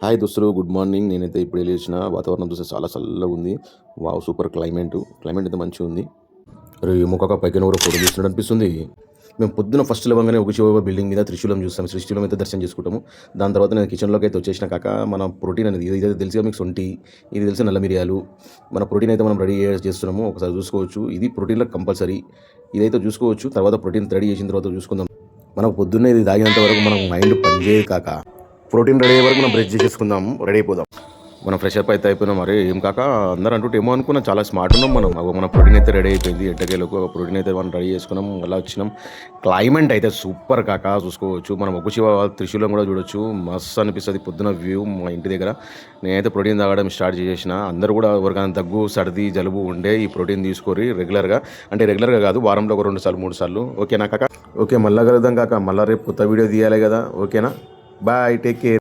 Hi దోస్తులు, good morning. నేనైతే ఇప్పుడే లేచిన. వాతావరణం చూస్తే చాలా చల్లగా ఉంది. వావ్, సూపర్ క్లైమేట్ అయితే మంచిగా ఉంది. అరే ముఖక పైకి ఎవరో ఫోటో తీస్తున్నట్టు అనిపిస్తుంది. మేము పొద్దున ఫస్ట్ లేవగానే ఒక శివ బిల్డింగ్ మీద త్రిశూలం చూస్తాం. త్రిశూలం అయితే దర్శనం చేసుకుంటాము. దాని తర్వాత నేను కిచెన్లోకి అయితే వచ్చేసిన. కాక మన ప్రోటీన్ అనేది ఇది తెలిసిగా మీకు సొంటి, ఇది తెలిసి నల్ల మిరియాలు, మన ప్రోటీన్ అయితే మనం రెడీ చేస్తున్నాము. ఒకసారి చూసుకోవచ్చు. ఇది ప్రోటీన్లో కంపల్సరీ. ఇదైతే చూసుకోవచ్చు. తర్వాత ప్రోటీన్ రెడీ చేసిన తర్వాత చూసుకుందాం. మనకు పొద్దున్నే ఇది తాగినంత వరకు మనం మైండ్ పనిచేయదు. కాక ప్రోటీన్ రెడీ అయ్యే వరకు మనం బ్రష్ చేసేసుకుందాం, రెడీ అయిపోదాం. మనం ఫ్రెష్ అప్ అయితే అయిపోయినాం. మరి ఏం కాక అందరూ అంటుంటే ఏమో అనుకున్నాం, చాలా స్మార్ట్ ఉన్నాం మనం. మన ప్రోటీన్ అయితే రెడీ అయిపోయింది. ఎట్టకేలకు ప్రోటీన్ అయితే మనం రెడీ చేసుకున్నాం. అలా వచ్చినాం. క్లైమేట్ అయితే సూపర్ కాక చూసుకోవచ్చు. మనం ఒక శివ త్రిశూలం కూడా చూడొచ్చు. మస్తు అనిపిస్తుంది పొద్దున వ్యూ మా ఇంటి దగ్గర. నేనైతే ప్రోటీన్ తాగడం స్టార్ట్ చేసేసిన. అందరూ కూడా ఎవరికైనా దగ్గు, సర్ది, జలుబు ఉండే ఈ ప్రోటీన్ తీసుకోరి రెగ్యులర్గా. అంటే రెగ్యులర్గా కాదు, వారంలో ఒక 2 సార్లు 3 సార్లు. ఓకేనా కాక? ఓకే, మళ్ళా కలుద్దాం కాక. మళ్ళీ రేపు కొత్త వీడియో తీయాలి కదా. ఓకేనా? Bye, take care.